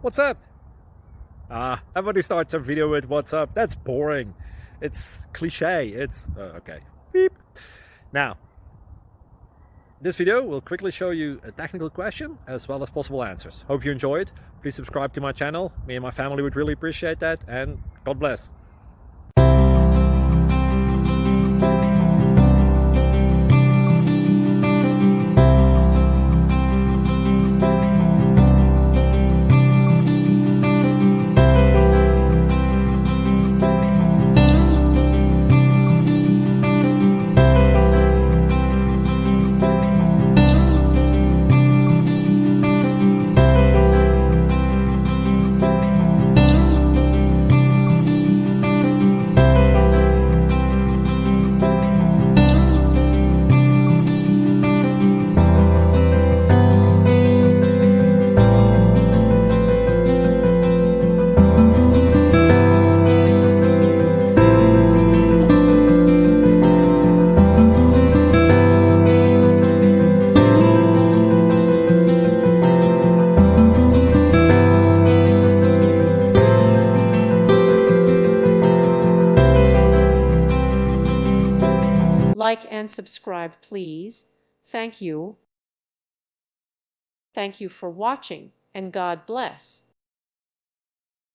What's up? Everybody starts a video with what's up. That's boring. It's cliche. It's okay. Beep. Now, this video will quickly show you a technical question as well as possible answers. Hope you enjoyed. Please subscribe to my channel. Me and my family would really appreciate that, and God bless. Like and subscribe, please. Thank you. Thank you for watching, and God bless.